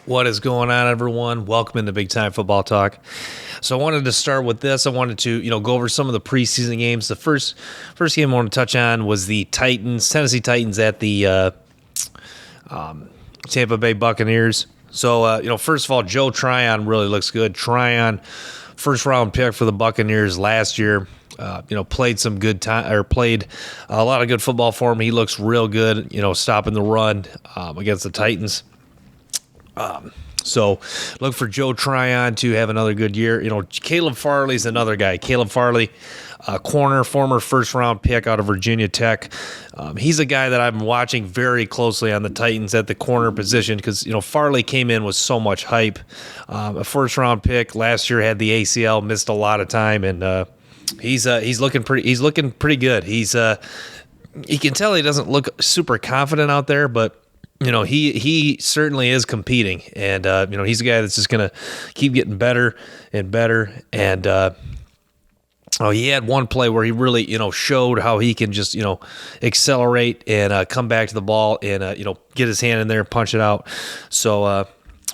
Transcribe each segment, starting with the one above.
What is going on, everyone? Welcome into Big Time Football Talk. So I wanted to start with this. I wanted to, go over some of the preseason games. The first game I want to touch on was the Tennessee Titans at the Tampa Bay Buccaneers. So, first of all, Joe Tryon really looks good. Tryon, first round pick for the Buccaneers last year. Played some good time, or played a lot of good football for him. He looks real good, stopping the run against the Titans. So look for Joe Tryon to have another good year. Caleb Farley's another guy. Caleb Farley, corner, former first-round pick out of Virginia Tech. He's a guy that I've been watching very closely on the Titans at the corner position because, Farley came in with so much hype. A first-round pick last year, had the ACL, missed a lot of time, and he's looking pretty good. You can tell he doesn't look super confident out there, but he certainly is competing, and he's a guy that's just gonna keep getting better and better. And he had one play where he really showed how he can just accelerate and come back to the ball and get his hand in there and punch it out. So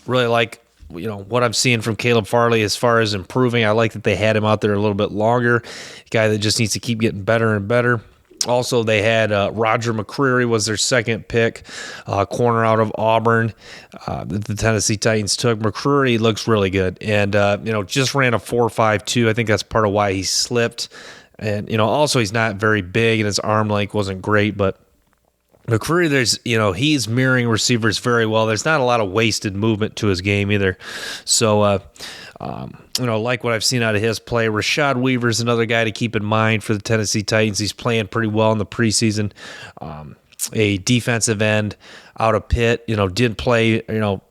really like what I'm seeing from Caleb Farley as far as improving. I like that they had him out there a little bit longer. A guy that just needs to keep getting better and better. Also, they had Roger McCreary was their second pick, corner out of Auburn. The Tennessee Titans took. McCreary looks really good, and just ran a 4.52. I think that's part of why he slipped. And also he's not very big, and his arm length wasn't great. But McCreary, he's mirroring receivers very well. There's not a lot of wasted movement to his game either. So, like what I've seen out of his play. Rashad Weaver's another guy to keep in mind for the Tennessee Titans. He's playing pretty well in the preseason. A defensive end out of Pitt, did play,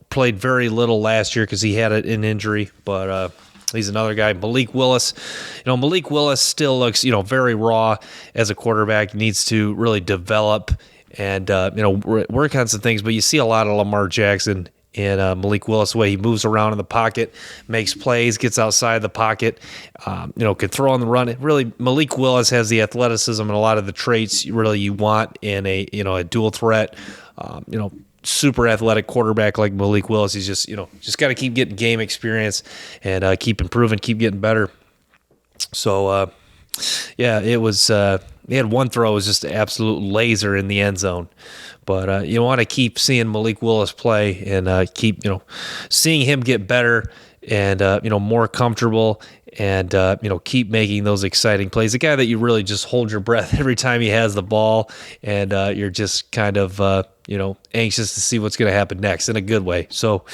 played very little last year because he had an injury, but he's another guy. Malik Willis, Malik Willis still looks, very raw as a quarterback. Needs to really develop and, work on some things, but you see a lot of Lamar Jackson and Malik Willis, the way he moves around in the pocket, makes plays, gets outside the pocket, can throw on the run. Really, Malik Willis has the athleticism and a lot of the traits really you want in a dual threat, super athletic quarterback like Malik Willis. He's just got to keep getting game experience and keep improving, keep getting better. So, it was. He had one throw, was just an absolute laser in the end zone. But you want to keep seeing Malik Willis play and keep seeing him get better and more comfortable and keep making those exciting plays. A guy that you really just hold your breath every time he has the ball, and you're just kind of anxious to see what's going to happen next in a good way. So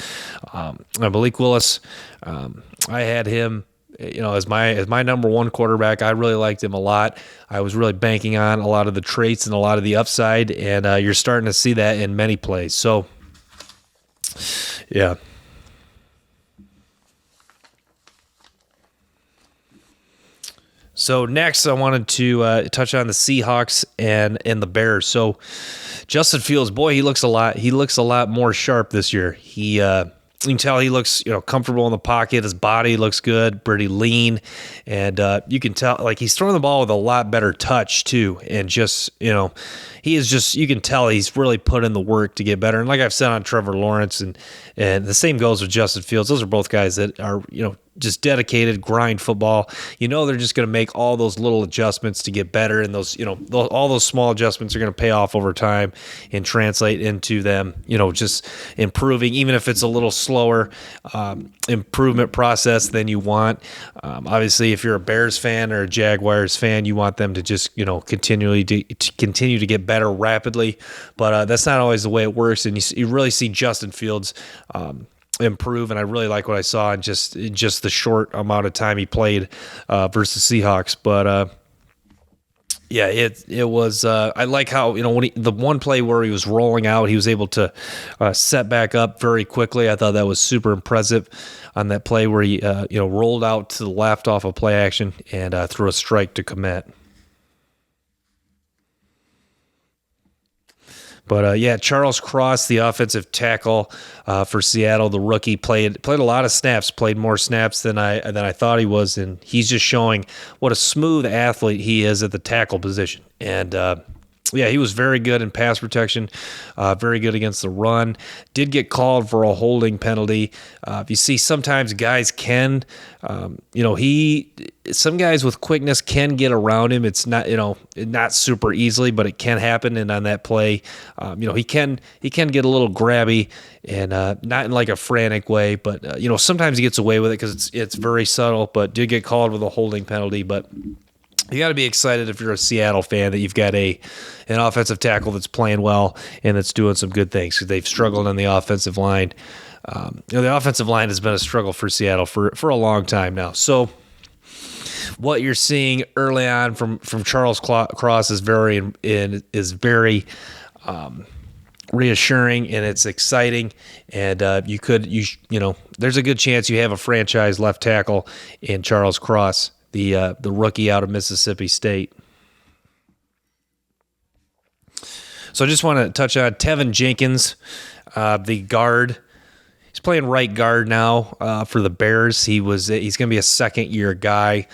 Malik Willis, I had him as my number one quarterback. I really liked him a lot. I was really banking on a lot of the traits and a lot of the upside, and you're starting to see that in many plays. So, yeah. So next, I wanted to touch on the Seahawks and the Bears. So Justin Fields, boy, he looks a lot more sharp this year. You can tell he looks, comfortable in the pocket. His body looks good, pretty lean, and you can tell he's throwing the ball with a lot better touch too. And just, he is just, you can tell he's really put in the work to get better. And like I've said on Trevor Lawrence, and the same goes with Justin Fields. Those are both guys that are, just dedicated, grind football. They're just going to make all those little adjustments to get better, and those, all those small adjustments are going to pay off over time and translate into them, just improving, even if it's a little slower improvement process than you want. Obviously, if you're a Bears fan or a Jaguars fan, you want them to just, continue to get better rapidly, but that's not always the way it works, and you really see Justin Fields improve, and I really like what I saw in just the short amount of time he played versus Seahawks. But it was I like how when the one play where he was rolling out, he was able to set back up very quickly. I thought that was super impressive on that play where he rolled out to the left off of play action and threw a strike to Komet. But Charles Cross, the offensive tackle for Seattle, the rookie, played a lot of snaps, played more snaps than I thought he was, and he's just showing what a smooth athlete he is at the tackle position. And Yeah, he was very good in pass protection, very good against the run. Did get called for a holding penalty. You see, sometimes guys can, some guys with quickness can get around him. It's not, not super easily, but it can happen. And on that play, he can get a little grabby and not in like a frantic way, but sometimes he gets away with it because it's very subtle. But did get called with a holding penalty, but. You got to be excited if you're a Seattle fan that you've got an offensive tackle that's playing well and that's doing some good things because they've struggled on the offensive line. The offensive line has been a struggle for Seattle for a long time now. So what you're seeing early on from Charles Cross is very reassuring, and it's exciting. And there's a good chance you have a franchise left tackle in Charles Cross, the rookie out of Mississippi State. So I just want to touch on Teven Jenkins, the guard. He's playing right guard now for the Bears. He's going to be a second-year guy.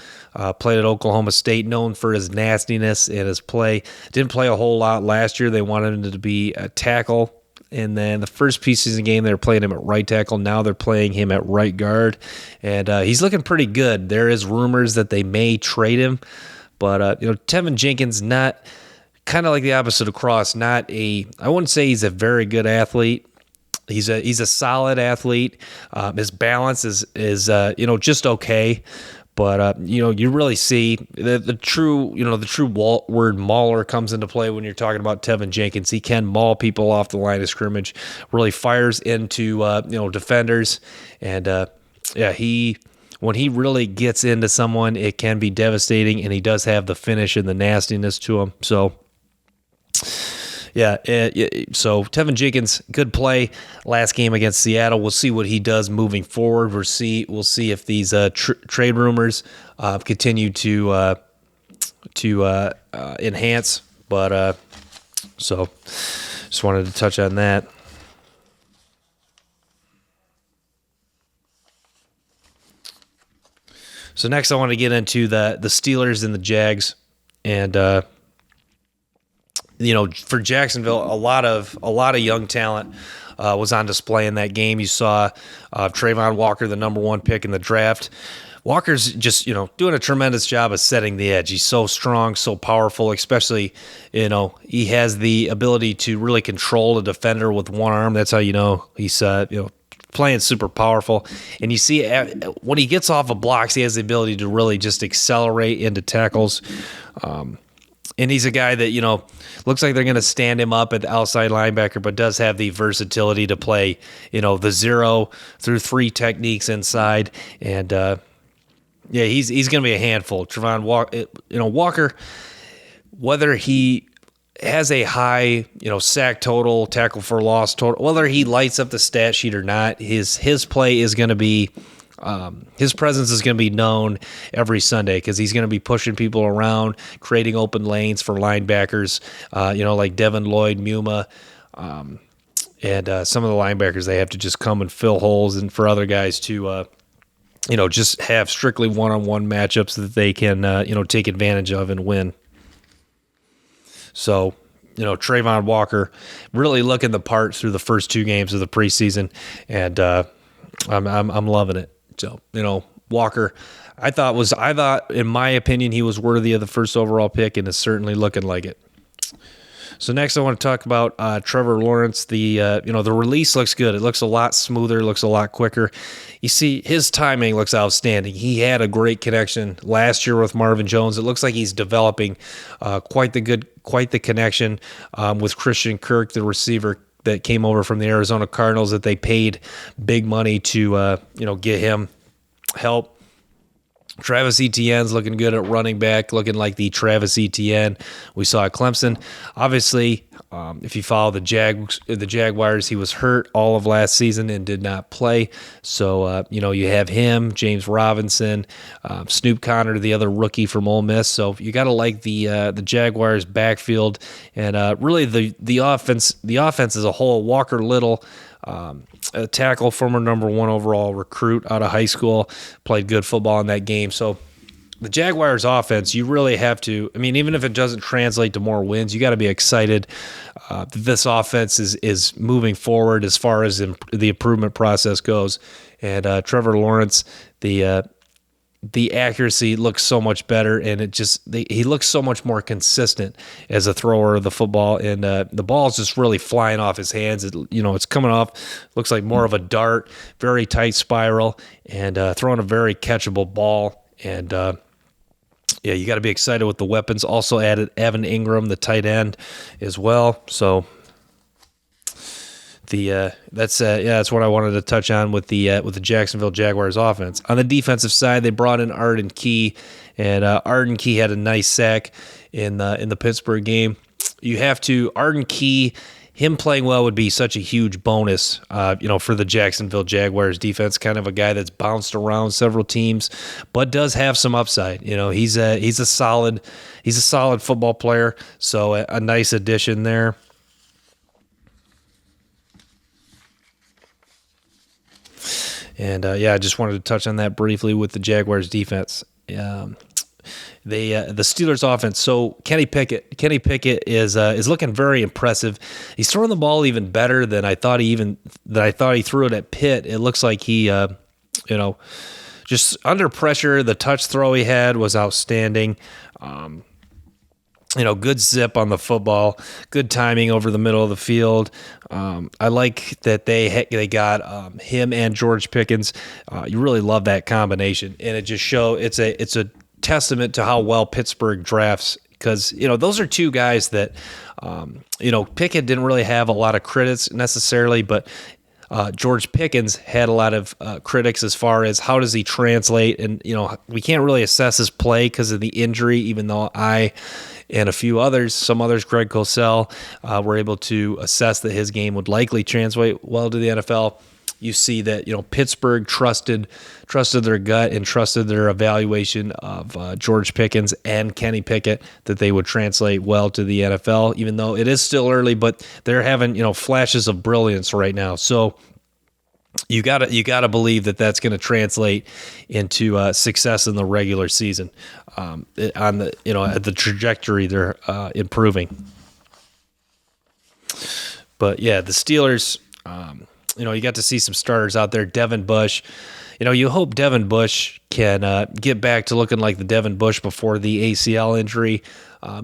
Played at Oklahoma State, known for his nastiness and his play. Didn't play a whole lot last year. They wanted him to be a tackle. And then the first preseason game, they were playing him at right tackle. Now they're playing him at right guard. And he's looking pretty good. There is rumors that they may trade him. But, Teven Jenkins, not kind of like the opposite of Cross, I wouldn't say he's a very good athlete. He's a solid athlete. His balance is just okay. But you really see the true word mauler comes into play when you're talking about Teven Jenkins. He can maul people off the line of scrimmage. Really fires into defenders, and when he really gets into someone, it can be devastating. And he does have the finish and the nastiness to him. So. Yeah, so Teven Jenkins, good play last game against Seattle. We'll see what he does moving forward. We'll see if these trade rumors continue to enhance. But so just wanted to touch on that. So next, I want to get into the Steelers and the Jags, and. For Jacksonville, a lot of young talent was on display in that game. You saw Trayvon Walker, the number one pick in the draft. Walker's just, doing a tremendous job of setting the edge. He's so strong, so powerful, especially, he has the ability to really control a defender with one arm. That's how he's, playing super powerful. And you see when he gets off of blocks, he has the ability to really just accelerate into tackles. And he's a guy that, looks like they're going to stand him up at the outside linebacker, but does have the versatility to play, the 0 through 3 techniques inside. And, he's going to be a handful. Trayvon Walker, whether he has a high, sack total, tackle for loss total, whether he lights up the stat sheet or not, his play is going to be his presence is going to be known every Sunday because he's going to be pushing people around, creating open lanes for linebackers, like Devin Lloyd, Muma, and some of the linebackers. They have to just come and fill holes, and for other guys to, just have strictly one-on-one matchups that they can, take advantage of and win. So, Trayvon Walker really looking the part through the first 2 games of the preseason, and I'm loving it. So, Walker, I thought in my opinion, he was worthy of the first overall pick and is certainly looking like it. So next I want to talk about Trevor Lawrence. The release looks good. It looks a lot smoother, looks a lot quicker. You see, his timing looks outstanding. He had a great connection last year with Marvin Jones. It looks like he's developing quite the connection with Christian Kirk, the receiver that came over from the Arizona Cardinals that they paid big money to, get him help. Travis Etienne's looking good at running back, looking like the Travis Etienne we saw at Clemson. Obviously, if you follow the Jaguars, he was hurt all of last season and did not play. So, you have him, James Robinson, Snoop Conner, the other rookie from Ole Miss. So you got to like the Jaguars backfield and really the offense as a whole. Walker Little, a tackle, former number 1 overall recruit out of high school, played good football in that game. So the Jaguars offense, you really have to, I mean, even if it doesn't translate to more wins, you got to be excited that this offense is moving forward as far as the improvement process goes. And Trevor Lawrence, the accuracy looks so much better, and he looks so much more consistent as a thrower of the football, and the ball's just really flying off his hands. It's coming off, looks like more of a dart, very tight spiral, and throwing a very catchable ball. And you got to be excited with the weapons. Also added Evan Ingram, the tight end, as well. So that's what I wanted to touch on with the Jacksonville Jaguars offense. On the defensive side, they brought in Arden Key, and Arden Key had a nice sack in the Pittsburgh game. Arden Key, him playing well would be such a huge bonus, for the Jacksonville Jaguars defense. Kind of a guy that's bounced around several teams, but does have some upside. He's a solid football player. So a nice addition there. And I just wanted to touch on that briefly with the Jaguars defense. The Steelers offense. So Kenny Pickett is looking very impressive. He's throwing the ball even better than I thought he threw it at Pitt. It looks like he, just under pressure. The touch throw he had was outstanding. Good zip on the football, good timing over the middle of the field. I like that they got him and George Pickens. You really love that combination, and it just it's a testament to how well Pittsburgh drafts, because those are two guys that Pickett didn't really have a lot of critics necessarily, but George Pickens had a lot of critics as far as how does he translate, and we can't really assess his play because of the injury, even though I and some others, Greg Cosell, were able to assess that his game would likely translate well to the NFL. You see that Pittsburgh trusted their gut and trusted their evaluation of George Pickens and Kenny Pickett that they would translate well to the NFL, even though it is still early, but they're having flashes of brilliance right now. So you gotta believe that that's going to translate into success in the regular season. On the trajectory they're improving. But yeah, the Steelers. You got to see some starters out there. Devin Bush. You hope Devin Bush can get back to looking like the Devin Bush before the ACL injury.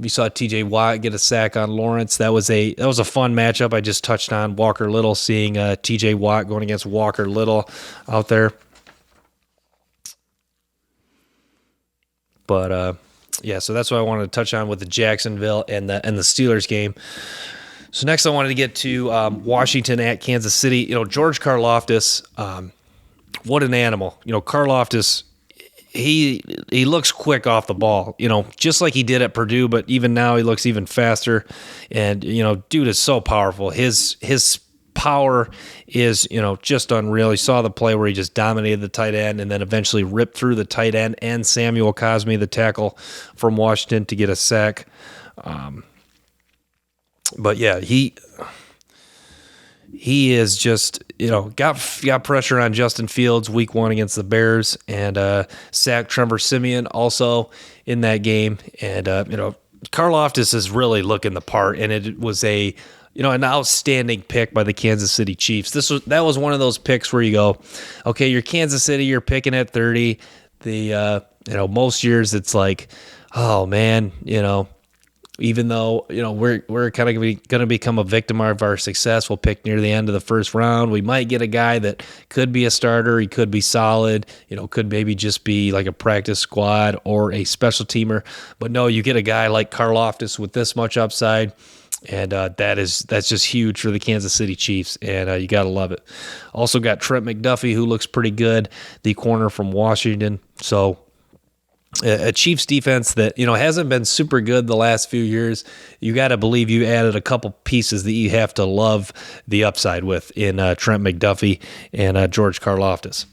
You saw T.J. Watt get a sack on Lawrence. That was a fun matchup. I just touched on Walker Little, seeing T.J. Watt going against Walker Little out there. But so that's what I wanted to touch on with the Jacksonville and the Steelers game. So next I wanted to get to Washington at Kansas City. George Karlaftis, what an animal. Karlaftis, he looks quick off the ball, just like he did at Purdue, but even now he looks even faster. And, dude is so powerful. His power is, just unreal. You saw the play where he just dominated the tight end and then eventually ripped through the tight end and Samuel Cosme, the tackle from Washington, to get a sack. But yeah, he is just, got pressure on Justin Fields week 1 against the Bears, and sacked Trevor Siemian also in that game. And, Karlaftis is really looking the part, and it was an outstanding pick by the Kansas City Chiefs. That was one of those picks where you go, okay, you're Kansas City, you're picking at 30. Most years it's like, oh man, even though, we're kind of going to become a victim of our success, we'll pick near the end of the first round. We might get a guy that could be a starter. He could be solid, could maybe just be like a practice squad or a special teamer. But no, you get a guy like Karlaftis with this much upside, and that's just huge for the Kansas City Chiefs, and you got to love it. Also got Trent McDuffie, who looks pretty good, the corner from Washington. So a Chiefs defense that, hasn't been super good the last few years. You got to believe you added a couple pieces that you have to love the upside with in Trent McDuffie and George Karlaftis.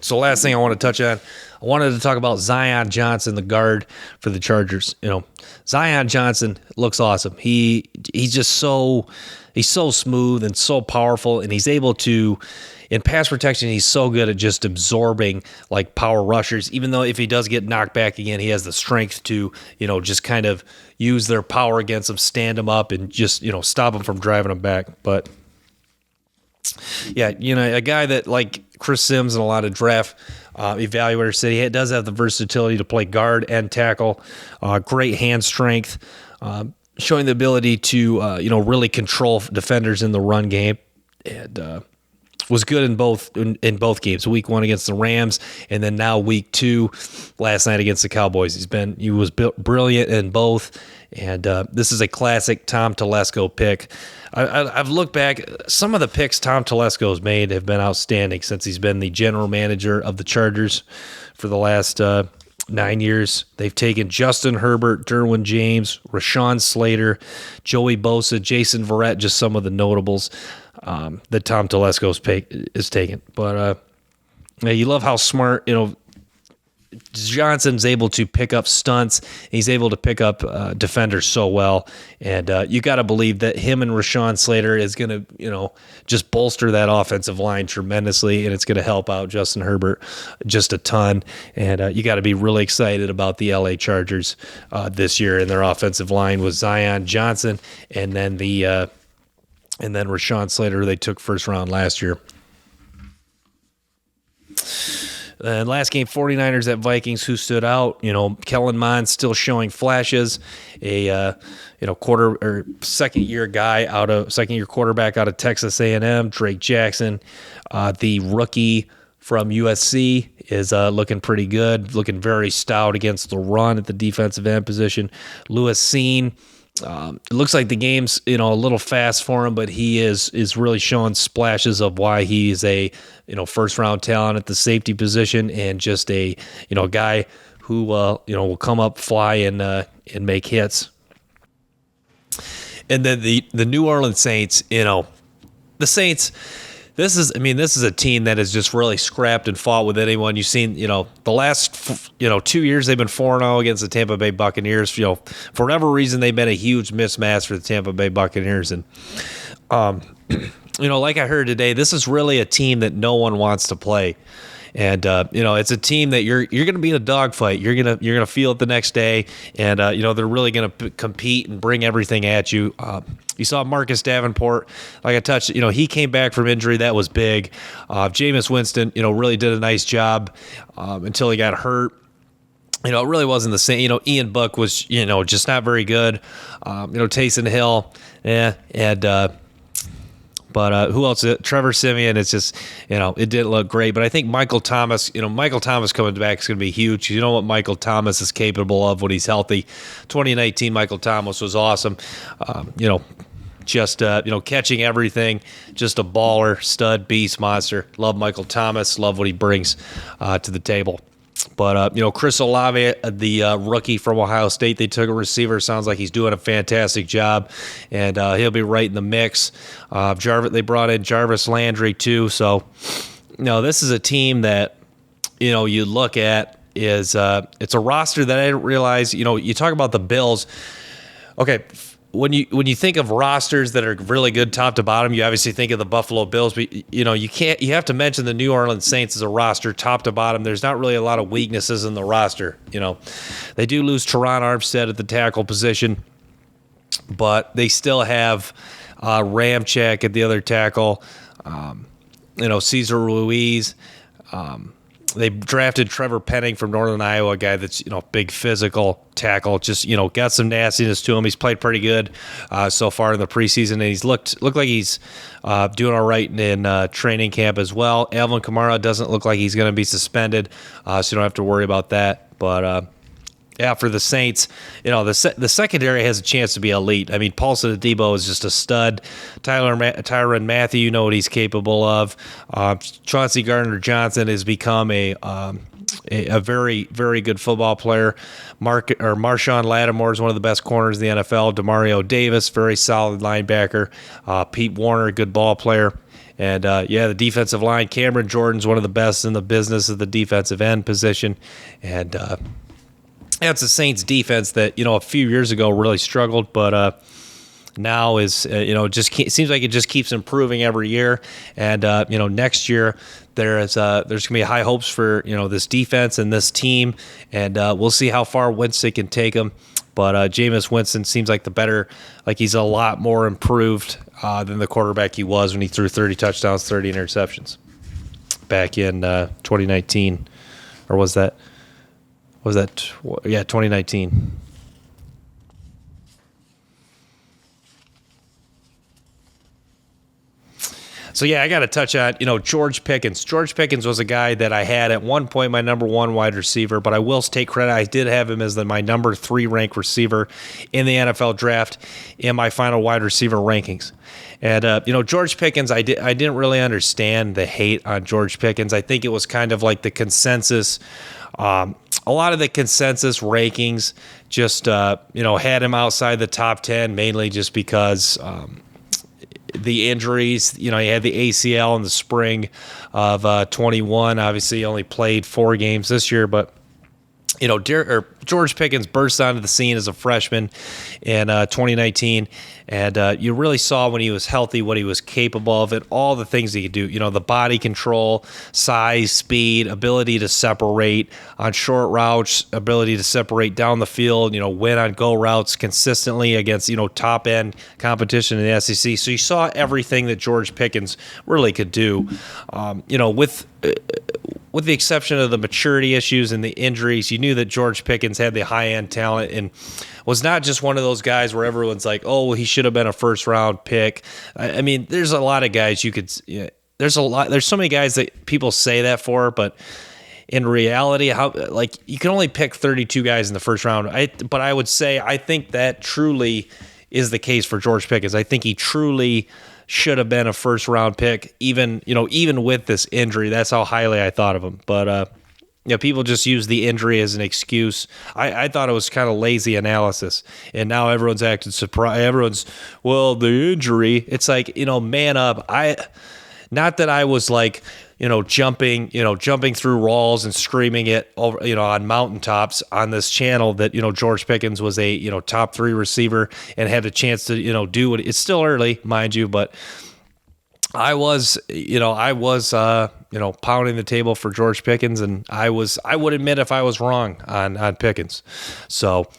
So last thing I want to touch on, I wanted to talk about Zion Johnson, the guard for the Chargers. Zion Johnson looks awesome. He's just so he's so smooth and so powerful, and he's able to, in pass protection, he's so good at just absorbing like power rushers. Even though if he does get knocked back again, he has the strength to, just kind of use their power against him, stand him up, and just, stop him from driving him back. But yeah, a guy that like Chris Sims and a lot of draft evaluators said he does have the versatility to play guard and tackle, great hand strength, showing the ability to, really control defenders in the run game, and was good in both games. Week 1 against the Rams, and then now week 2 last night against the Cowboys. He was brilliant in both, and this is a classic Tom Telesco pick. I've looked back. Some of the picks Tom Telesco's made have been outstanding since he's been the general manager of the Chargers for the last 9 years. They've taken Justin Herbert, Derwin James, Rashawn Slater, Joey Bosa, Jason Verrett, just some of the notables that Tom Telesco is taken. But you love how smart, Johnson's able to pick up stunts. He's able to pick up defenders so well. And you got to believe that him and Rashawn Slater is going to, just bolster that offensive line tremendously, and it's going to help out Justin Herbert just a ton. And you got to be really excited about the LA Chargers this year and their offensive line with Zion Johnson and then Rashawn Slater, who they took first round last year. And last game, 49ers at Vikings, who stood out? Kellen Mond still showing flashes. A second year quarterback out of Texas A&M. Drake Jackson, the rookie from USC, is looking pretty good, looking very stout against the run at the defensive end position. Lewis Seen. It looks like the game's a little fast for him, but he is really showing splashes of why he's a first round talent at the safety position, and just a guy who will come up, fly, and make hits. And then the New Orleans Saints, the Saints. This is a team that has just really scrapped and fought with anyone. You've seen, the last, 2 years they've been 4-0 against the Tampa Bay Buccaneers. For whatever reason, they've been a huge mismatch for the Tampa Bay Buccaneers. And, like I heard today, this is really a team that no one wants to play. And it's a team that you're going to be in a dogfight. You're gonna feel it the next day, and they're really going to compete and bring everything at you. You saw Marcus Davenport, like I touched. He came back from injury. That was big. Jameis Winston, really did a nice job until he got hurt. It really wasn't the same. Ian Book was just not very good. Taysom Hill, But who else? Trevor Siemian. It's just, it didn't look great. But I think Michael Thomas coming back is going to be huge. You know what Michael Thomas is capable of when he's healthy. 2019 Michael Thomas was awesome. Catching everything. Just a baller, stud, beast, monster. Love Michael Thomas. Love what he brings to the table. But, Chris Olave, the rookie from Ohio State, they took a receiver. Sounds like he's doing a fantastic job, and he'll be right in the mix. They brought in Jarvis Landry, too. So, this is a team that, you look at is it's a roster that I didn't realize. You talk about the Bills. Okay, when you think of rosters that are really good top to bottom, you obviously think of the Buffalo Bills, but you have to mention the New Orleans Saints as a roster top to bottom. There's not really a lot of weaknesses in the roster. They do lose Teron Armstead at the tackle position, but they still have Ramczyk at the other tackle. Cesar Ruiz. They drafted Trevor Penning from Northern Iowa, a guy that's, big physical tackle, just, got some nastiness to him. He's played pretty good so far in the preseason, and he's looked like he's doing all right in training camp as well. Alvin Kamara doesn't look like he's going to be suspended, so you don't have to worry about that. But, for the Saints, the secondary has a chance to be elite. I mean, Paulson Adebo is just a stud. Tyrann Mathieu, you know what he's capable of. Chauncey Gardner-Johnson has become a very, very good football player. Marshawn Lattimore is one of the best corners in the NFL. Demario Davis, very solid linebacker. Pete Warner, good ball player. And, the defensive line, Cameron Jordan's one of the best in the business of the defensive end position. And, it's the Saints defense that, a few years ago really struggled, but now is, seems like it just keeps improving every year. And, next year there's going to be high hopes for, this defense and this team. And we'll see how far Winston can take them. But Jameis Winston seems like he's a lot more improved than the quarterback he was when he threw 30 touchdowns, 30 interceptions back in 2019. Or was that? Yeah, 2019. So, yeah, I got to touch on, George Pickens. George Pickens was a guy that I had at one point my number 1 wide receiver, but I will take credit. I did have him as my number 3 ranked receiver in the NFL draft in my final wide receiver rankings. And, George Pickens, I didn't really understand the hate on George Pickens. I think it was kind of like the consensus. A lot of the consensus rankings just, had him outside the top 10, mainly just because the injuries. He had the ACL in the spring of 21. Obviously, he only played 4 games this year, but George Pickens burst onto the scene as a freshman in 2019, and you really saw when he was healthy what he was capable of, and all the things he could do. The body control, size, speed, ability to separate on short routes, ability to separate down the field, win on go routes consistently against, top end competition in the SEC. So you saw everything that George Pickens really could do. With the exception of the maturity issues and the injuries, you knew that George Pickens had the high-end talent and was not just one of those guys where everyone's like, oh, well, he should have been a first-round pick. I mean, there's a lot of guys there's so many guys that people say that for, but in reality, you can only pick 32 guys in the first round. But I would say I think that truly is the case for George Pickens. I think he truly should have been a first-round pick, even with this injury. That's how highly I thought of him. But people just use the injury as an excuse. I thought it was kind of lazy analysis, and now everyone's acting surprised. The injury. It's like, man up. Not that I was like, jumping through walls and screaming it over, on mountaintops on this channel that, George Pickens was a, top 3 receiver and had a chance to, do it. It's still early, mind you, but I was pounding the table for George Pickens, and I would admit if I was wrong on Pickens. So,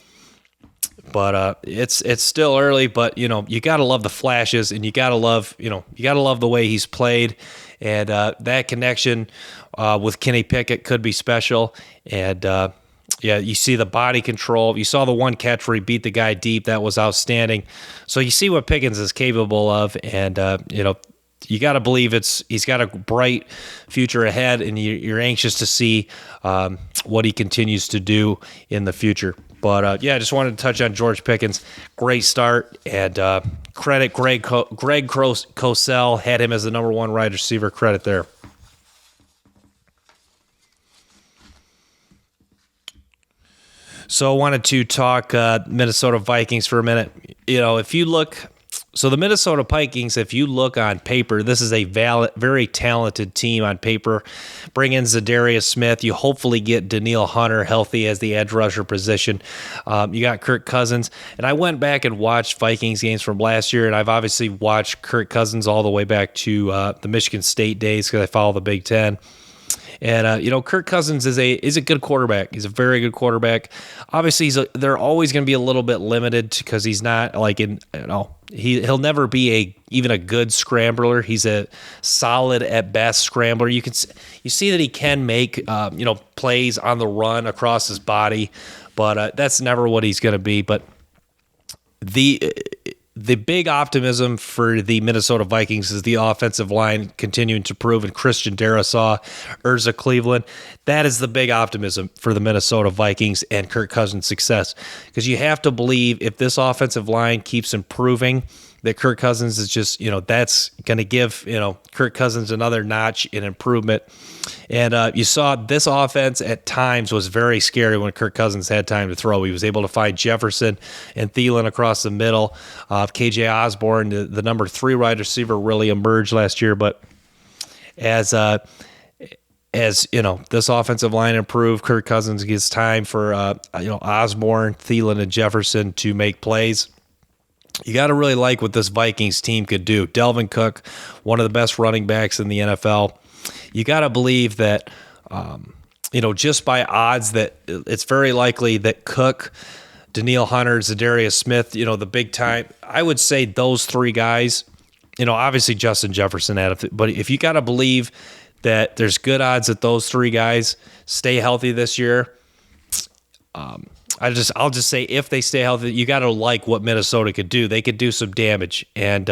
but it's still early, but you got to love the flashes, and you got to love the way he's played, and that connection with Kenny Pickett could be special. And you see the body control. You saw the one catch where he beat the guy deep. That was outstanding. So you see what Pickens is capable of, and you got to believe he's got a bright future ahead, and you're anxious to see what he continues to do in the future. But, I just wanted to touch on George Pickens. Great start, and credit Greg Cosell, had him as the number 1 wide receiver. Credit there. So I wanted to talk Minnesota Vikings for a minute. If you look... So the Minnesota Vikings, if you look on paper, this is a very talented team on paper. Bring in Zadarius Smith. You hopefully get Danielle Hunter healthy as the edge rusher position. You got Kirk Cousins. And I went back and watched Vikings games from last year, and I've obviously watched Kirk Cousins all the way back to the Michigan State days because I follow the Big Ten. And, Kirk Cousins is a good quarterback. He's a very good quarterback. Obviously, they're always going to be a little bit limited because he's not he'll never be even a good scrambler. He's a solid at best scrambler. You see that he can make plays on the run across his body, but that's never what he's going to be. But the big optimism for the Minnesota Vikings is the offensive line continuing to prove, and Christian Darrisaw, Urza Cleveland. That is the big optimism for the Minnesota Vikings and Kirk Cousins' success, because you have to believe if this offensive line keeps improving, that Kirk Cousins is just, that's going to give, Kirk Cousins another notch in improvement. And you saw this offense at times was very scary when Kirk Cousins had time to throw. He was able to find Jefferson and Thielen across the middle. KJ Osborne, the number 3 wide receiver, really emerged last year. But as this offensive line improved, Kirk Cousins gets time for Osborne, Thielen, and Jefferson to make plays. You got to really like what this Vikings team could do. Dalvin Cook, one of the best running backs in the NFL. You got to believe that, just by odds, that it's very likely that Cook, Danielle Hunter, Zadarius Smith, the big time. I would say those three guys, obviously Justin Jefferson, but if you got to believe that there's good odds that those three guys stay healthy this year, I'll just say if they stay healthy, you got to like what Minnesota could do. They could do some damage. And,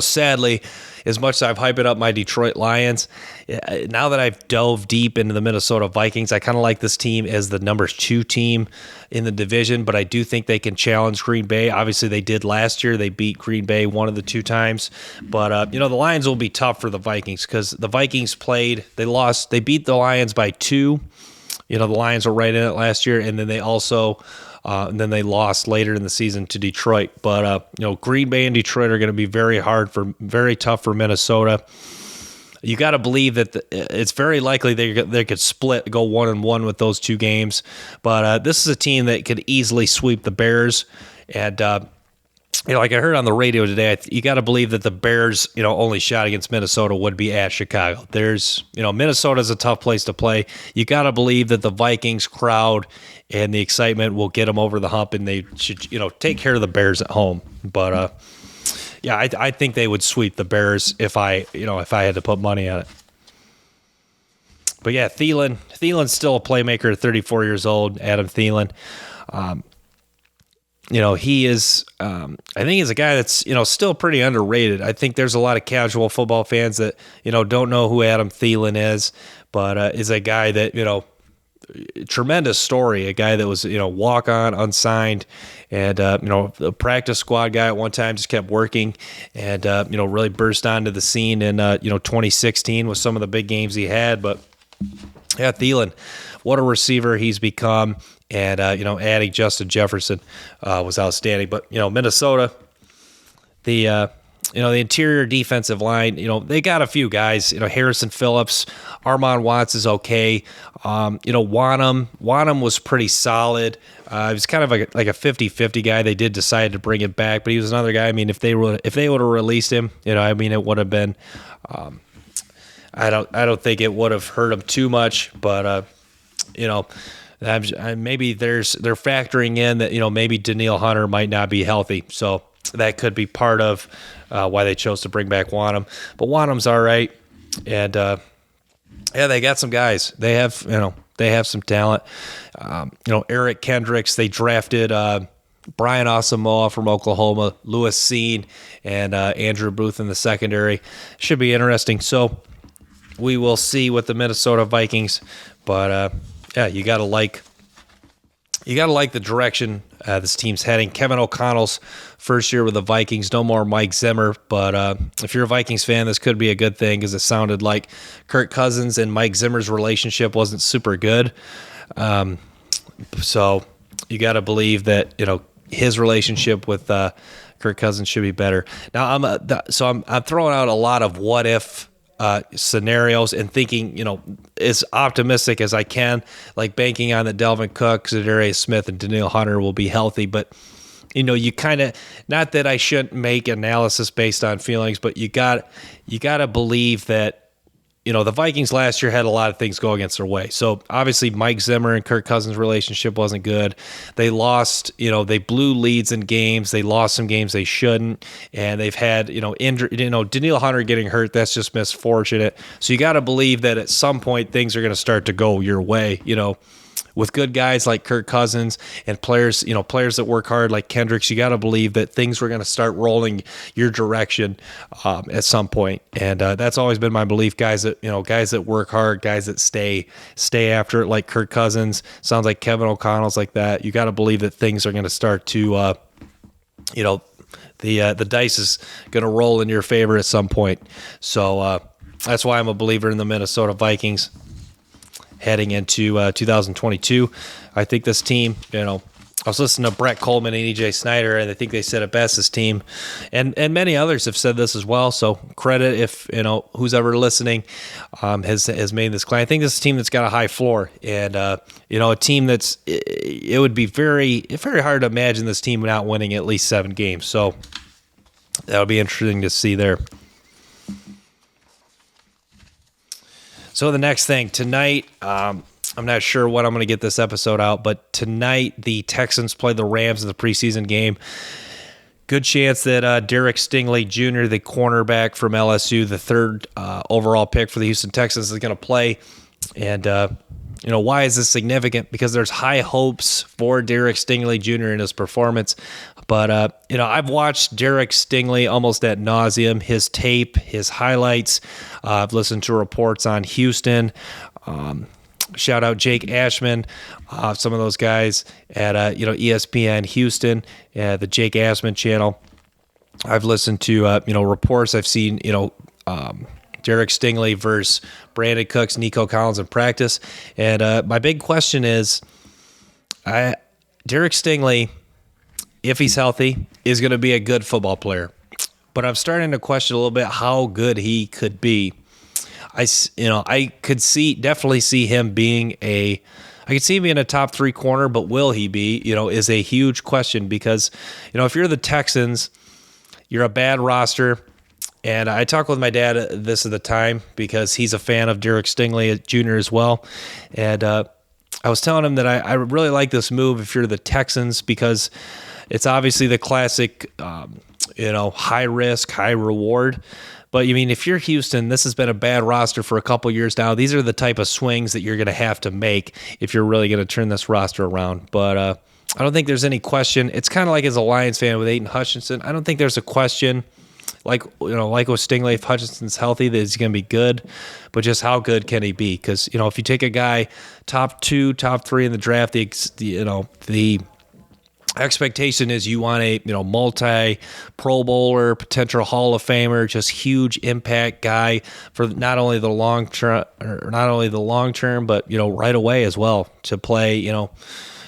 sadly, as much as I've hyped up my Detroit Lions, now that I've dove deep into the Minnesota Vikings, I kind of like this team as the number 2 team in the division, but I do think they can challenge Green Bay. Obviously, they did last year. They beat Green Bay one of the 2 times. But, the Lions will be tough for the Vikings because the Vikings they beat the Lions by 2. The Lions were right in it last year, and then they also they lost later in the season to Detroit. But Green Bay and Detroit are going to be very tough for Minnesota. You got to believe that it's very likely they could split, go 1-1 with those 2 games. But this is a team that could easily sweep the Bears, and like I heard on the radio today, you got to believe that the Bears, only shot against Minnesota would be at Chicago. Minnesota's a tough place to play. You got to believe that the Vikings crowd and the excitement will get them over the hump, and they should, take care of the Bears at home. But I think they would sweep the Bears if I had to put money on it. But yeah, Thielen's still a playmaker at 34 years old. Adam Thielen. He is, I think he's a guy that's, still pretty underrated. I think there's a lot of casual football fans that, don't know who Adam Thielen is, but is a guy that, tremendous story, a guy that was, walk on, unsigned, and, a practice squad guy at one time, just kept working and, really burst onto the scene in, 2016 with some of the big games he had. But yeah, Thielen, what a receiver he's become. And, adding Justin Jefferson was outstanding. But, Minnesota, the interior defensive line, they got a few guys. Harrison Phillips, Armon Watts is okay. Wanham was pretty solid. He was kind of like a 50-50 guy. They did decide to bring him back, but he was another guy. I mean, if they would have released him, it would have been. I don't think it would have hurt him too much, but maybe they're factoring in that maybe Danielle Hunter might not be healthy, so that could be part of why they chose to bring back Wanham. But Wanham's all right, and they got some guys. They have some talent. Eric Kendricks. They drafted Brian Asamoah from Oklahoma, Lewis Seen, and Andrew Booth in the secondary. Should be interesting. So we will see with the Minnesota Vikings, but. You gotta like the direction this team's heading. Kevin O'Connell's first year with the Vikings. No more Mike Zimmer, but if you're a Vikings fan, this could be a good thing because it sounded like Kirk Cousins and Mike Zimmer's relationship wasn't super good. So you got to believe that his relationship with Kirk Cousins should be better. Now I'm throwing out a lot of what if. Scenarios and thinking, as optimistic as I can, like banking on that Dalvin Cook, Zadarius Smith, and Danielle Hunter will be healthy. But, you kind of, not that I shouldn't make analysis based on feelings, but you got to believe that, the Vikings last year had a lot of things go against their way. So obviously Mike Zimmer and Kirk Cousins' relationship wasn't good. They lost, they blew leads in games. They lost some games they shouldn't. And they've had, injury, Danielle Hunter getting hurt. That's just misfortunate. So you got to believe that at some point things are going to start to go your way, with good guys like Kirk Cousins and players that work hard like Kendricks. You got to believe that things were going to start rolling your direction at some point. And that's always been my belief. Guys that work hard, guys that stay after it, like Kirk Cousins. Sounds like Kevin O'Connell's like that. You got to believe that things are going to start to, the dice is going to roll in your favor at some point. So that's why I'm a believer in the Minnesota Vikings. Heading into 2022, I think this team, I was listening to Brett Coleman and E.J. Snyder, and I think they said it best, this team, and many others have said this as well. So credit if who's ever listening has made this claim. I think this is a team that's got a high floor, and a team it would be very hard to imagine this team not winning at least 7 games. So that would be interesting to see there. So the next thing tonight. I'm not sure when I'm going to get this episode out, but tonight the Texans play the Rams in the preseason game. Good chance that Derek Stingley Jr., the cornerback from LSU, the 3rd overall pick for the Houston Texans, is going to play. And, why is this significant? Because there's high hopes for Derek Stingley Jr. in his performance. But, I've watched Derek Stingley almost ad nauseum, his tape, his highlights. I've listened to reports on Houston. Shout out Jake Ashman, some of those guys at ESPN Houston, the Jake Ashman channel. I've listened to reports. I've seen Derek Stingley versus Brandon Cooks, Nico Collins in practice, and my big question is, Derek Stingley, if he's healthy, is going to be a good football player, but I'm starting to question a little bit how good he could be. I could definitely see him being I could see him being a top 3 corner, but will he be, is a huge question because, if you're the Texans, you're a bad roster. And I talked with my dad this at the time because he's a fan of Derek Stingley Jr. as well. And I was telling him that I really like this move if you're the Texans because it's obviously the classic, high risk, high reward. But, if you're Houston, this has been a bad roster for a couple years now. These are the type of swings that you're going to have to make if you're really going to turn this roster around. But I don't think there's any question. It's kind of like as a Lions fan with Aiden Hutchinson. I don't think there's a question, like with Stingley, if Hutchinson's healthy, that he's going to be good. But just how good can he be? Because, if you take a guy top 2, top 3 in the draft, the expectation is you want a multi Pro Bowler, potential Hall of Famer, just huge impact guy for not only the long term, but right away as well to play.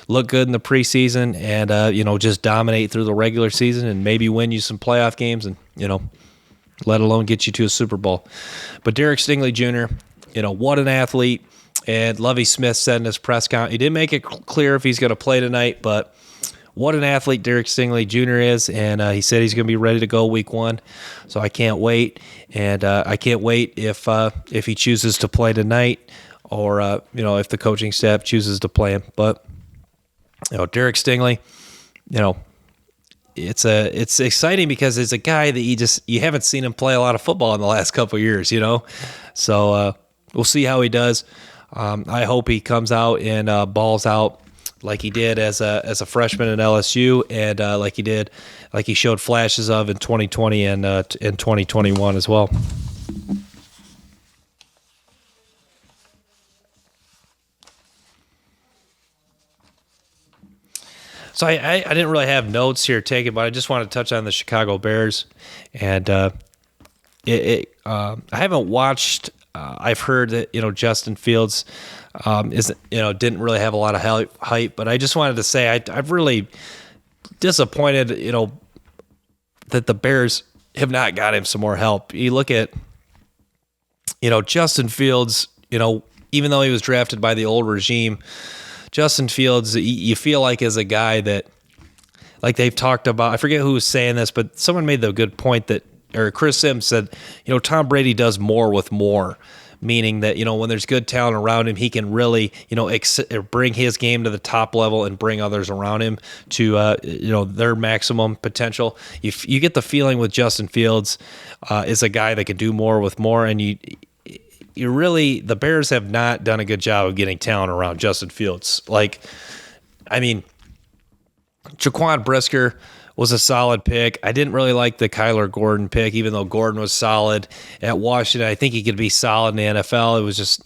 Look good in the preseason and just dominate through the regular season and maybe win you some playoff games and let alone get you to a Super Bowl. But Derek Stingley Jr., what an athlete. And Lovie Smith said in his press conference, he didn't make it clear if he's going to play tonight, but what an athlete Derek Stingley Jr. is, and he said he's going to be ready to go week 1. So I can't wait, and I can't wait if he chooses to play tonight, or if the coaching staff chooses to play him. But Derek Stingley, it's exciting because it's a guy that you haven't seen him play a lot of football in the last couple of years, So we'll see how he does. I hope he comes out and balls out like he did as a freshman at LSU, and like he showed flashes of in 2020 and in 2021 as well. So I didn't really have notes here taken, but I just want to touch on the Chicago Bears, and I haven't watched. I've heard that Justin Fields didn't really have a lot of hype, but I just wanted to say I'm really disappointed, that the Bears have not got him some more help. You look at, Justin Fields, even though he was drafted by the old regime, Justin Fields, you feel like is a guy that, like they've talked about, I forget who was saying this, but someone made the good point or Chris Sims said, Tom Brady does more with more. Meaning that, when there's good talent around him, he can really, bring his game to the top level and bring others around him to, their maximum potential. You get the feeling with Justin Fields is a guy that could do more with more. And you really, the Bears have not done a good job of getting talent around Justin Fields. Jaquan Brisker was a solid pick. I didn't really like the Kyler Gordon pick, even though Gordon was solid at Washington. I think he could be solid in the NFL.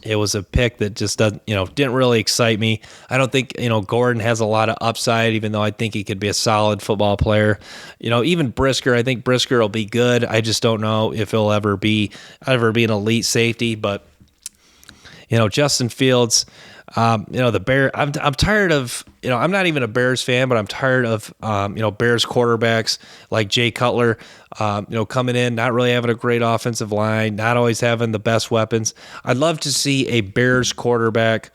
It was a pick that just didn't really excite me. I don't think, Gordon has a lot of upside, even though I think he could be a solid football player. Even Brisker, I think Brisker will be good. I just don't know if he'll ever be an elite safety, but Justin Fields, the Bear. I'm tired of, I'm not even a Bears fan, but I'm tired of, Bears quarterbacks like Jay Cutler, coming in, not really having a great offensive line, not always having the best weapons. I'd love to see a Bears quarterback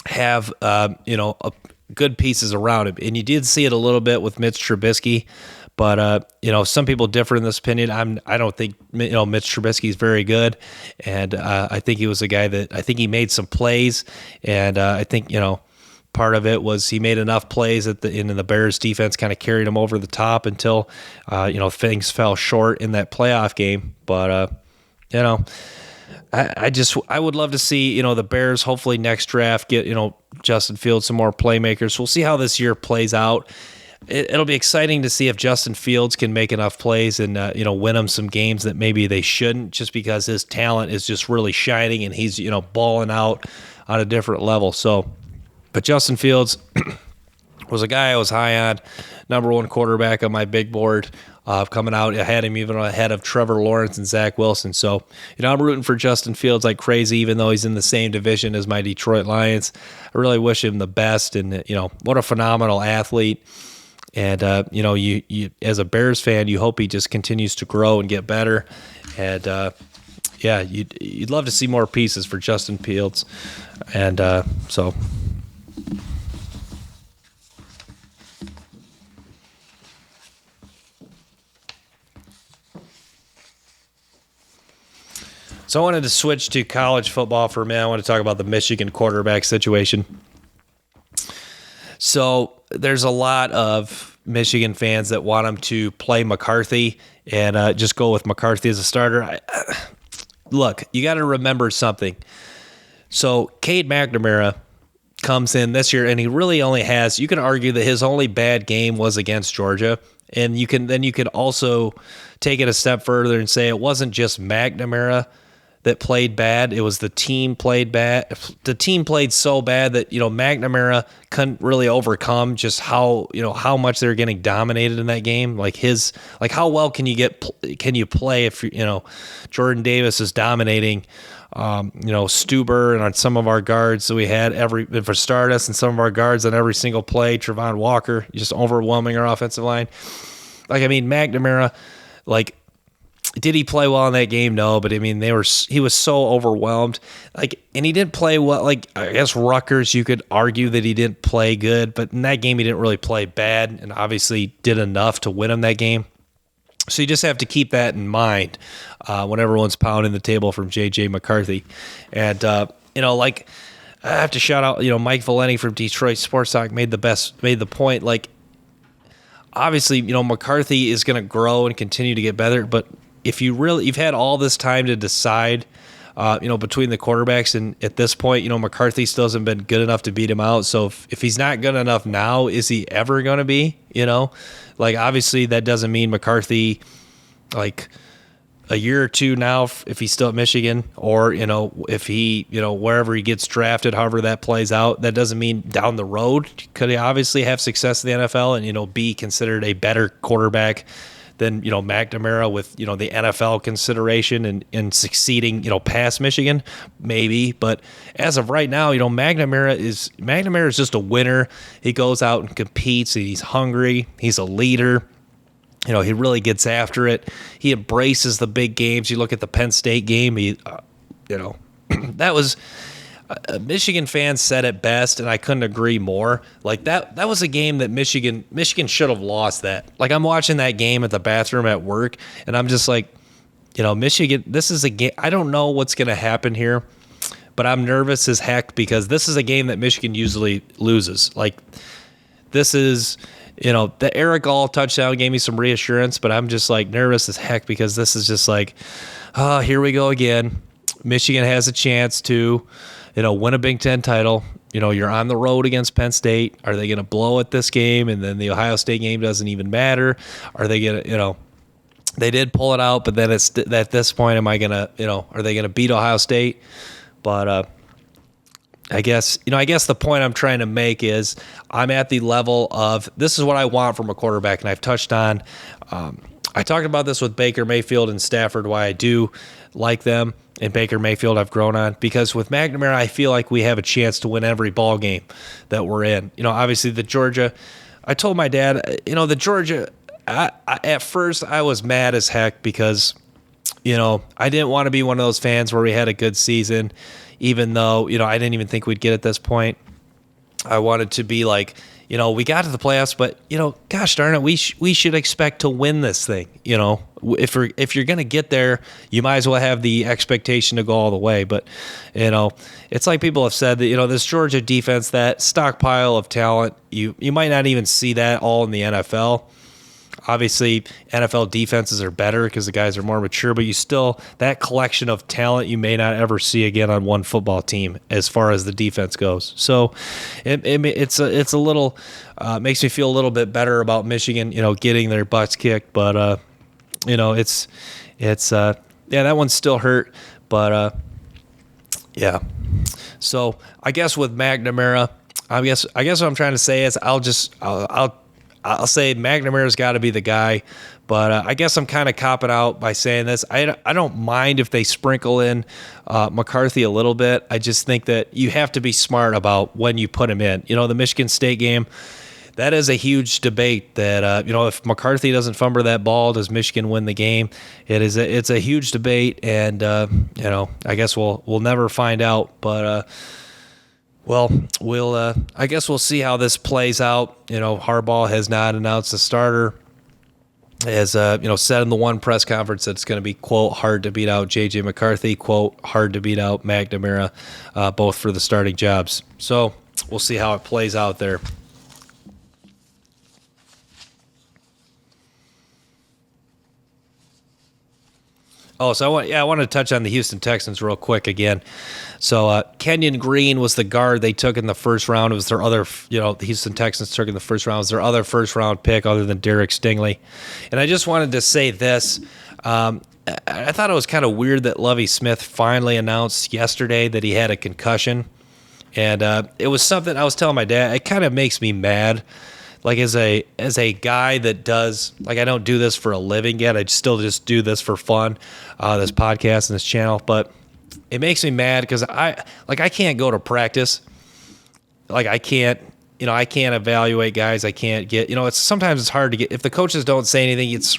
have, good pieces around him. And you did see it a little bit with Mitch Trubisky. But, some people differ in this opinion. I don't think, Mitch Trubisky is very good. And I think he was a guy that I think he made some plays. And I think, part of it was he made enough plays in the Bears defense kind of carried him over the top until, things fell short in that playoff game. But, I would love to see, the Bears hopefully next draft get, Justin Fields some more playmakers. We'll see how this year plays out. It'll be exciting to see if Justin Fields can make enough plays and, win them some games that maybe they shouldn't, just because his talent is just really shining and he's, balling out on a different level. So, but Justin Fields was a guy I was high on, number one quarterback on my big board, coming out. I had him even ahead of Trevor Lawrence and Zach Wilson. So, I'm rooting for Justin Fields like crazy, even though he's in the same division as my Detroit Lions. I really wish him the best, and, what a phenomenal athlete. And, you as a Bears fan, you hope he just continues to grow and get better. And, you'd love to see more pieces for Justin Fields. And so. So I wanted to switch to college football for a minute. I want to talk about the Michigan quarterback situation. So there's a lot of Michigan fans that want him to play McCarthy and just go with McCarthy as a starter. Look, you got to remember something. So Cade McNamara comes in this year, and he really only has, you can argue that his only bad game was against Georgia. And you could also take it a step further and say it wasn't just McNamara that played bad. It was the team played bad. The team played so bad that, McNamara couldn't really overcome just how much they were getting dominated in that game. How well can you play if, Jordan Davis is dominating, Stuber and on some of our guards. So we had for Stardust and some of our guards on every single play, Trevon Walker, just overwhelming our offensive line. McNamara, did he play well in that game? No, but he was so overwhelmed. And he didn't play well. I guess Rutgers, you could argue that he didn't play good, but in that game he didn't really play bad, and obviously did enough to win him that game. So you just have to keep that in mind when everyone's pounding the table from J.J. McCarthy. And I have to shout out, Mike Valenti from Detroit Sports Talk made the point. Obviously, McCarthy is going to grow and continue to get better, but if you've had all this time to decide, between the quarterbacks, and at this point, McCarthy still hasn't been good enough to beat him out. So if he's not good enough now, is he ever going to be? Obviously that doesn't mean McCarthy, a year or two now, if he's still at Michigan, or if he, wherever he gets drafted, however that plays out, that doesn't mean down the road could he obviously have success in the NFL and be considered a better quarterback than McNamara with the NFL consideration and succeeding past Michigan, maybe. But as of right now, McNamara is just a winner. He goes out and competes. And he's hungry. He's a leader. He really gets after it. He embraces the big games. You look at the Penn State game. That was. Michigan fans said it best, and I couldn't agree more. That was a game that Michigan should have lost that. I'm watching that game at the bathroom at work, and I'm just Michigan, this is a game. I don't know what's going to happen here, but I'm nervous as heck because this is a game that Michigan usually loses. This is, the Eric All touchdown gave me some reassurance, but I'm just nervous as heck because this is just here we go again. Michigan has a chance to win a Big Ten title. You're on the road against Penn State. Are they going to blow at this game? And then the Ohio State game doesn't even matter. Are they going to, they did pull it out, but then it's at this point, am I going to, are they going to beat Ohio State? But I guess the point I'm trying to make is I'm at the level of this is what I want from a quarterback. And I've touched on I talked about this with Baker Mayfield and Stafford, why I do like them. And Baker Mayfield I've grown on, because with McNamara, I feel like we have a chance to win every ball game that we're in. Obviously the Georgia, I told my dad, the Georgia, at first I was mad as heck because, I didn't want to be one of those fans where we had a good season, even though, I didn't even think we'd get at this point. I wanted to be like, we got to the playoffs, but, gosh darn it, we should expect to win this thing. If you're going to get there, you might as well have the expectation to go all the way. But, it's like people have said that, this Georgia defense, that stockpile of talent, you might not even see that all in the NFL. Obviously, NFL defenses are better because the guys are more mature, but that collection of talent you may not ever see again on one football team as far as the defense goes. So it's a little, makes me feel a little bit better about Michigan, getting their butts kicked. But, that one's still hurt. But, yeah. So I guess with McNamara, I guess what I'm trying to say is I'll say McNamara's got to be the guy, but I guess I'm kind of copping out by saying this. I don't mind if they sprinkle in McCarthy a little bit. I just think that you have to be smart about when you put him in. The Michigan State game, that is a huge debate that, if McCarthy doesn't fumble that ball, does Michigan win the game? It's a huge debate, and, I guess we'll never find out, but I guess we'll see how this plays out. Harbaugh has not announced a starter. Has, said in the one press conference that it's going to be, quote, hard to beat out J.J. McCarthy, quote, hard to beat out McNamara, both for the starting jobs. So we'll see how it plays out there. Oh, so I want to touch on the Houston Texans real quick again. So Kenyon Green was the guard they took in the first round. It was their other, the Houston Texans took in the first round. It was their other first-round pick other than Derek Stingley. And I just wanted to say this. I thought it was kind of weird that Lovie Smith finally announced yesterday that he had a concussion. And it was something I was telling my dad. It kind of makes me mad. Like as a guy that does, like, I don't do this for a living yet. I still just do this for fun, this podcast and this channel. But it makes me mad because I can't go to practice. Like I can't evaluate guys. I can't get, sometimes it's hard to get, if the coaches don't say anything, it's,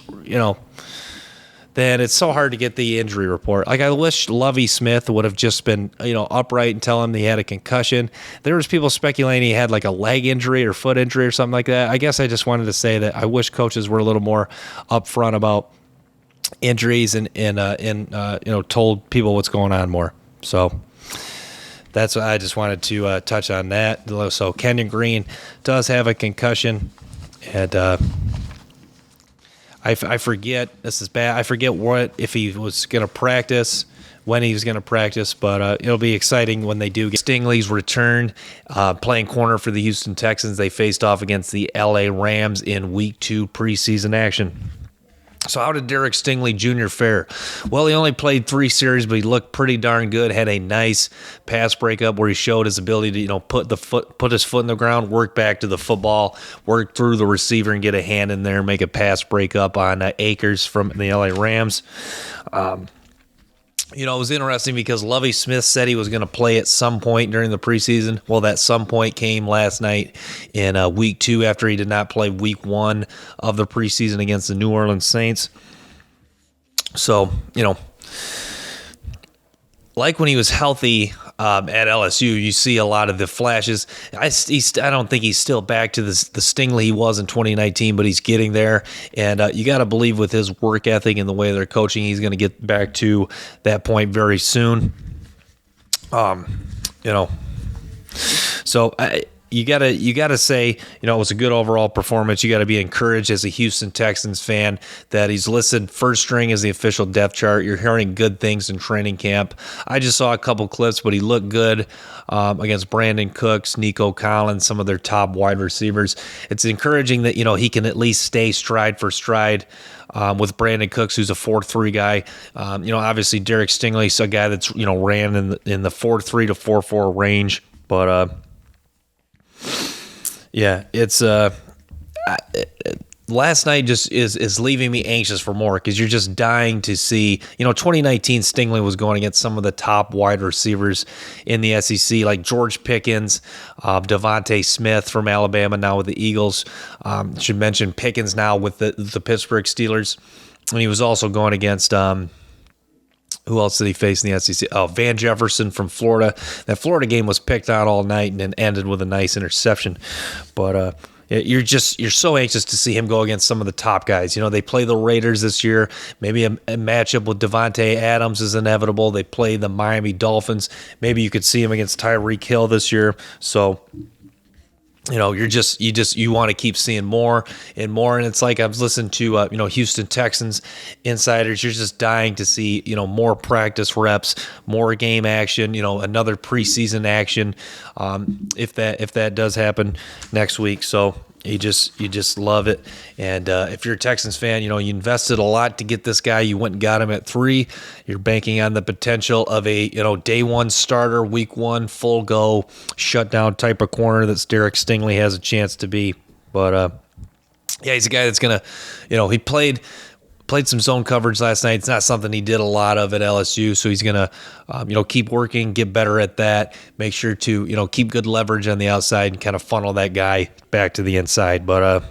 then it's so hard to get the injury report. Like, I wish Lovie Smith would have just been, upright and tell him he had a concussion. There was people speculating he had like a leg injury or foot injury or something like that. I guess I just wanted to say that I wish coaches were a little more upfront about injuries and told people what's going on more. So that's what I just wanted to touch on that. So Kenyon Green does have a concussion, and I forget, this is bad, I forget if he was going to practice, when he was going to practice, but it'll be exciting when they do get Stingley's return, playing corner for the Houston Texans. They faced off against the LA Rams in Week 2 preseason action. So how did Derek Stingley Jr. fare? Well, he only played 3 series, but he looked pretty darn good. Had a nice pass breakup where he showed his ability to, put his foot in the ground, work back to the football, work through the receiver and get a hand in there, make a pass breakup on Akers from the LA Rams. It was interesting because Lovie Smith said he was going to play at some point during the preseason. Well, that some point came last night in Week 2 after he did not play Week 1 of the preseason against the New Orleans Saints. So, like when he was healthy at LSU, you see a lot of the flashes. I don't think he's still back to the Stingley he was in 2019, but he's getting there. And you got to believe with his work ethic and the way they're coaching, he's going to get back to that point very soon. So you gotta say, it was a good overall performance. You got to be encouraged as a Houston Texans fan that he's listed first string as the official depth chart. You're hearing good things in training camp. I just saw a couple clips, but he looked good against Brandon Cooks, Nico Collins, some of their top wide receivers. It's encouraging that he can at least stay stride for stride with Brandon Cooks, who's a 4.3 guy. Obviously Derek Stingley's a guy that's ran in the 4.3 to 4.4 range, but. Yeah, it's last night just is leaving me anxious for more because you're just dying to see. 2019 Stingley was going against some of the top wide receivers in the SEC, like George Pickens, Devontae Smith from Alabama, now with the Eagles. Should mention Pickens now with the Pittsburgh Steelers. And he was also going against who else did he face in the SEC? Oh, Van Jefferson from Florida. That Florida game was picked on all night and then ended with a nice interception. But you're so anxious to see him go against some of the top guys. They play the Raiders this year. Maybe a matchup with Devontae Adams is inevitable. They play the Miami Dolphins. Maybe you could see him against Tyreek Hill this year. So you want to keep seeing more and more. And it's like I was listening to Houston Texans insiders. You're just dying to see more practice reps, more game action, another preseason action, if that does happen next week. So you just love it. And if you're a Texans fan, you invested a lot to get this guy. You went and got him at 3. You're banking on the potential of a day one starter, week 1 full go shutdown type of corner that Derek Stingley has a chance to be. But he's a guy that's gonna, he played some zone coverage last night. It's not something he did a lot of at LSU, so he's gonna keep working, get better at that. Make sure to keep good leverage on the outside and kind of funnel that guy back to the inside. But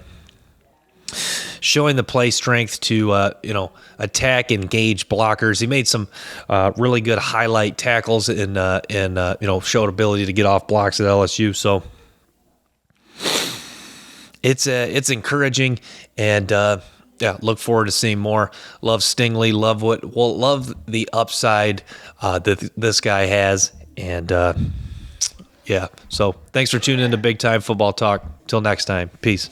showing the play strength to attack, engage blockers. He made some really good highlight tackles and showed ability to get off blocks at LSU. So it's encouraging, and look forward to seeing more. Love Stingley. Love the upside that this guy has, and So thanks for tuning in to Big Time Football Talk. Till next time, peace.